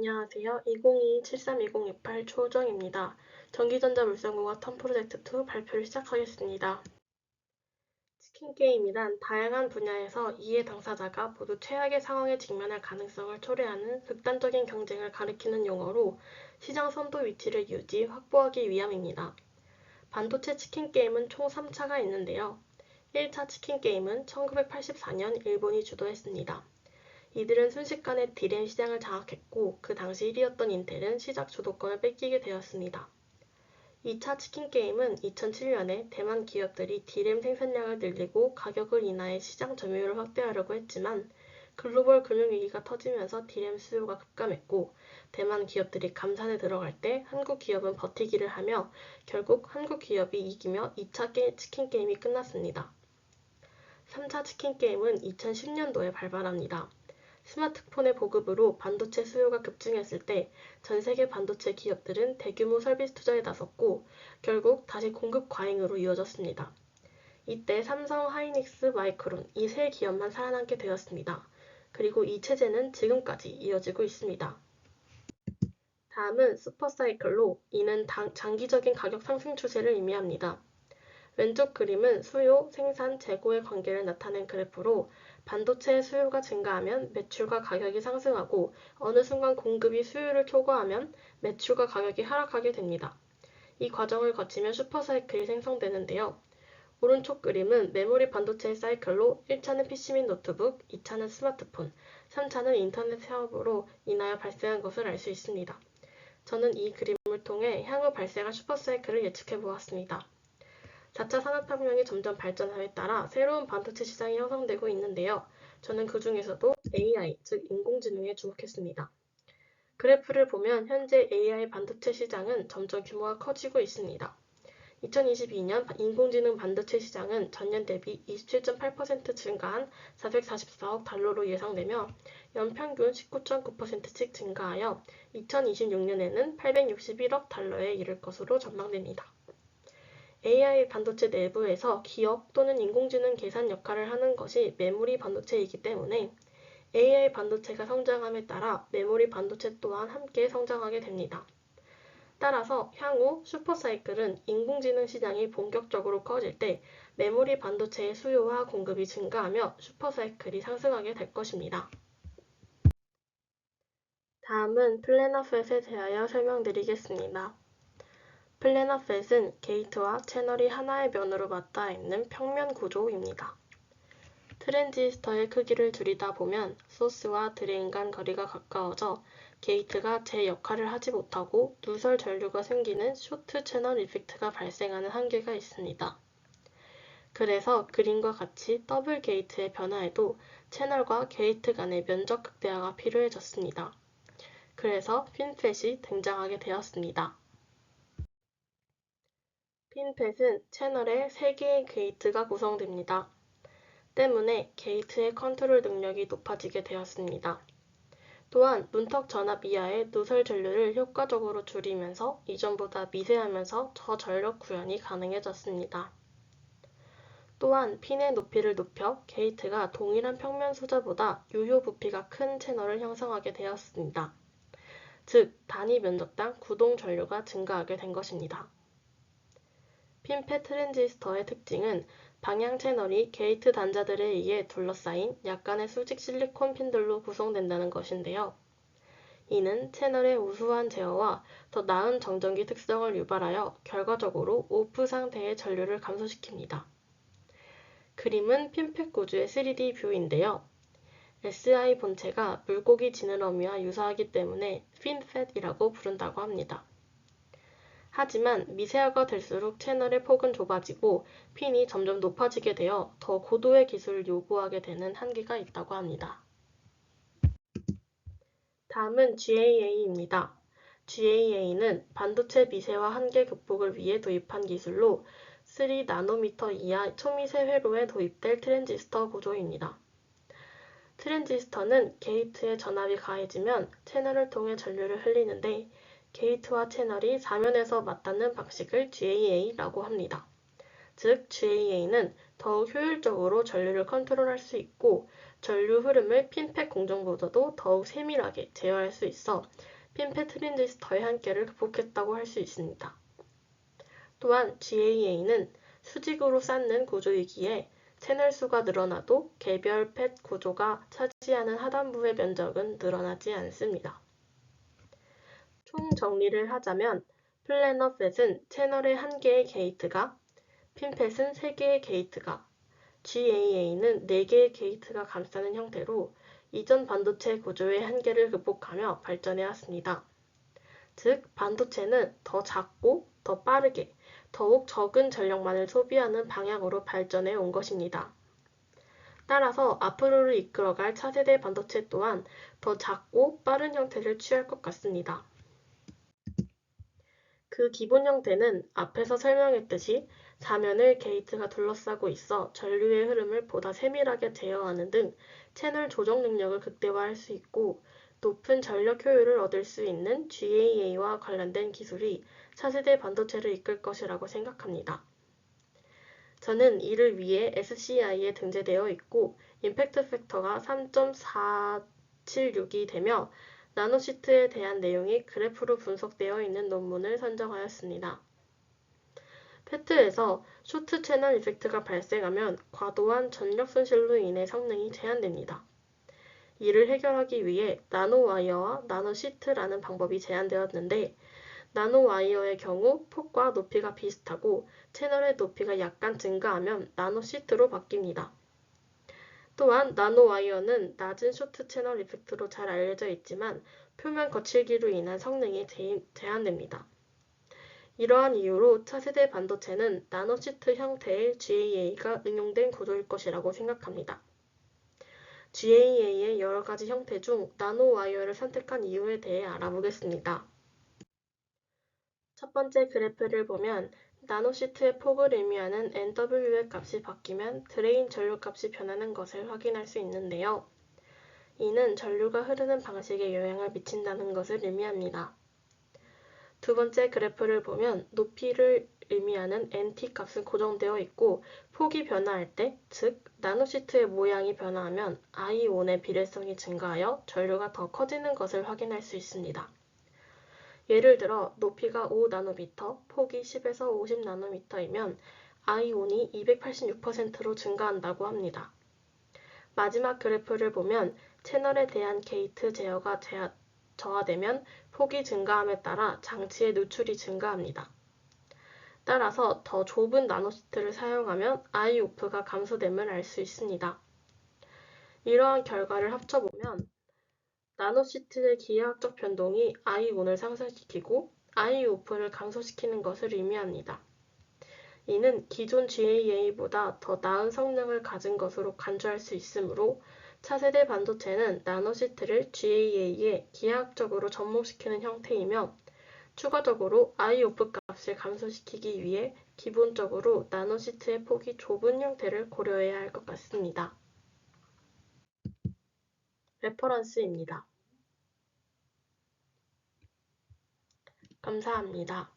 안녕하세요. 2022-732028 초정입니다. 전기전자물성공학 턴 프로젝트 2 발표를 시작하겠습니다. 치킨게임이란 다양한 분야에서 이해 당사자가 모두 최악의 상황에 직면할 가능성을 초래하는 극단적인 경쟁을 가리키는 용어로 시장 선도 위치를 유지, 확보하기 위함입니다. 반도체 치킨게임은 총 3차가 있는데요. 1차 치킨게임은 1984년 일본이 주도했습니다. 이들은 순식간에 D램 시장을 장악했고 그 당시 1위였던 인텔은 시작 주도권을 뺏기게 되었습니다. 2차 치킨게임은 2007년에 대만 기업들이 D램 생산량을 늘리고 가격을 인하해 시장 점유율을 확대하려고 했지만 글로벌 금융위기가 터지면서 D램 수요가 급감했고 대만 기업들이 감산에 들어갈 때 한국 기업은 버티기를 하며 결국 한국 기업이 이기며 2차 치킨게임이 끝났습니다. 3차 치킨게임은 2010년도에 발발합니다. 스마트폰의 보급으로 반도체 수요가 급증했을 때 전 세계 반도체 기업들은 대규모 설비스 투자에 나섰고 결국 다시 공급 과잉으로 이어졌습니다. 이때 삼성, 하이닉스, 마이크론 이 세 기업만 살아남게 되었습니다. 그리고 이 체제는 지금까지 이어지고 있습니다. 다음은 슈퍼사이클로 이는 장기적인 가격 상승 추세를 의미합니다. 왼쪽 그림은 수요, 생산, 재고의 관계를 나타낸 그래프로 반도체의 수요가 증가하면 매출과 가격이 상승하고 어느 순간 공급이 수요를 초과하면 매출과 가격이 하락하게 됩니다. 이 과정을 거치면 슈퍼사이클이 생성되는데요. 오른쪽 그림은 메모리 반도체의 사이클로 1차는 PC 및 노트북, 2차는 스마트폰, 3차는 인터넷 사업으로 인하여 발생한 것을 알 수 있습니다. 저는 이 그림을 통해 향후 발생할 슈퍼사이클을 예측해 보았습니다. 4차 산업혁명이 점점 발전함에 따라 새로운 반도체 시장이 형성되고 있는데요. 저는 그 중에서도 AI, 즉 인공지능에 주목했습니다. 그래프를 보면 현재 AI 반도체 시장은 점점 규모가 커지고 있습니다. 2022년 인공지능 반도체 시장은 전년 대비 27.8% 증가한 444억 달러로 예상되며 연평균 19.9%씩 증가하여 2026년에는 861억 달러에 이를 것으로 전망됩니다. AI 반도체 내부에서 기억 또는 인공지능 계산 역할을 하는 것이 메모리 반도체이기 때문에 AI 반도체가 성장함에 따라 메모리 반도체 또한 함께 성장하게 됩니다. 따라서 향후 슈퍼사이클은 인공지능 시장이 본격적으로 커질 때 메모리 반도체의 수요와 공급이 증가하며 슈퍼사이클이 상승하게 될 것입니다. 다음은 플래너펫에 대하여 설명드리겠습니다. 플래너펫은 게이트와 채널이 하나의 면으로 맞닿아 있는 평면 구조입니다. 트랜지스터의 크기를 줄이다 보면 소스와 드레인 간 거리가 가까워져 게이트가 제 역할을 하지 못하고 누설 전류가 생기는 쇼트 채널 이펙트가 발생하는 한계가 있습니다. 그래서 그림과 같이 더블 게이트의 변화에도 채널과 게이트 간의 면적 극대화가 필요해졌습니다. 그래서 핀펫이 등장하게 되었습니다. 핀펫은 채널에 3개의 게이트가 구성됩니다. 때문에 게이트의 컨트롤 능력이 높아지게 되었습니다. 또한 문턱 전압 이하의 누설 전류를 효과적으로 줄이면서 이전보다 미세하면서 저전력 구현이 가능해졌습니다. 또한 핀의 높이를 높여 게이트가 동일한 평면 숫자보다 유효 부피가 큰 채널을 형성하게 되었습니다. 즉, 단위 면적당 구동 전류가 증가하게 된 것입니다. 핀펫 트랜지스터의 특징은 방향 채널이 게이트 단자들에 의해 둘러싸인 약간의 수직 실리콘 핀들로 구성된다는 것인데요. 이는 채널의 우수한 제어와 더 나은 정전기 특성을 유발하여 결과적으로 오프 상태의 전류를 감소시킵니다. 그림은 핀펫 구조의 3D 뷰인데요. SI 본체가 물고기 지느러미와 유사하기 때문에 핀펫이라고 부른다고 합니다. 하지만 미세화가 될수록 채널의 폭은 좁아지고 핀이 점점 높아지게 되어 더 고도의 기술을 요구하게 되는 한계가 있다고 합니다. 다음은 GAA입니다. GAA는 반도체 미세화 한계 극복을 위해 도입한 기술로 3나노미터 이하 초미세 회로에 도입될 트랜지스터 구조입니다. 트랜지스터는 게이트에 전압이 가해지면 채널을 통해 전류를 흘리는데 게이트와 채널이 사면에서 맞닿는 방식을 GAA라고 합니다. 즉, GAA는 더욱 효율적으로 전류를 컨트롤할 수 있고 전류 흐름을 핀펫 공정보다도 더욱 세밀하게 제어할 수 있어 핀펫 트랜지스터의 한계를 극복했다고 할 수 있습니다. 또한 GAA는 수직으로 쌓는 구조이기에 채널 수가 늘어나도 개별 펫 구조가 차지하는 하단부의 면적은 늘어나지 않습니다. 총 정리를 하자면 플래너 펫은 채널의 1개의 게이트가, 핀펫은 3개의 게이트가, GAA는 4개의 게이트가 감싸는 형태로 이전 반도체 구조의 한계를 극복하며 발전해왔습니다. 즉, 반도체는 더 작고 더 빠르게, 더욱 적은 전력만을 소비하는 방향으로 발전해 온 것입니다. 따라서 앞으로를 이끌어갈 차세대 반도체 또한 더 작고 빠른 형태를 취할 것 같습니다. 그 기본 형태는 앞에서 설명했듯이 사면을 게이트가 둘러싸고 있어 전류의 흐름을 보다 세밀하게 제어하는 등 채널 조정 능력을 극대화할 수 있고 높은 전력 효율을 얻을 수 있는 GAA와 관련된 기술이 차세대 반도체를 이끌 것이라고 생각합니다. 저는 이를 위해 SCI에 등재되어 있고 임팩트 팩터가 3.476이 되며 나노시트에 대한 내용이 그래프로 분석되어 있는 논문을 선정하였습니다. 페트에서 쇼트 채널 이펙트가 발생하면 과도한 전력 손실로 인해 성능이 제한됩니다. 이를 해결하기 위해 나노와이어와 나노시트라는 방법이 제안되었는데 나노와이어의 경우 폭과 높이가 비슷하고 채널의 높이가 약간 증가하면 나노시트로 바뀝니다. 또한 나노와이어는 낮은 쇼트 채널 이펙트로 잘 알려져 있지만 표면 거칠기로 인한 성능이 제한됩니다. 이러한 이유로 차세대 반도체는 나노시트 형태의 GAA가 응용된 구조일 것이라고 생각합니다. GAA의 여러 가지 형태 중 나노와이어를 선택한 이유에 대해 알아보겠습니다. 첫 번째 그래프를 보면 나노시트의 폭을 의미하는 NW의 값이 바뀌면 드레인 전류 값이 변하는 것을 확인할 수 있는데요. 이는 전류가 흐르는 방식에 영향을 미친다는 것을 의미합니다. 두 번째 그래프를 보면 높이를 의미하는 NT 값은 고정되어 있고 폭이 변화할 때, 즉 나노시트의 모양이 변화하면 아이온의 비례성이 증가하여 전류가 더 커지는 것을 확인할 수 있습니다. 예를 들어 높이가 5나노미터, 폭이 10에서 50나노미터이면 아이온이 286%로 증가한다고 합니다. 마지막 그래프를 보면 채널에 대한 게이트 제어가 저하되면 폭이 증가함에 따라 장치의 누출이 증가합니다. 따라서 더 좁은 나노시트를 사용하면 아이오프가 감소됨을 알 수 있습니다. 이러한 결과를 합쳐보면 나노시트의 기하학적 변동이 아이온을 상승시키고 아이오프를 감소시키는 것을 의미합니다. 이는 기존 GAA보다 더 나은 성능을 가진 것으로 간주할 수 있으므로 차세대 반도체는 나노시트를 GAA에 기하학적으로 접목시키는 형태이며 추가적으로 아이오프 값을 감소시키기 위해 기본적으로 나노시트의 폭이 좁은 형태를 고려해야 할 것 같습니다. 레퍼런스입니다. 감사합니다.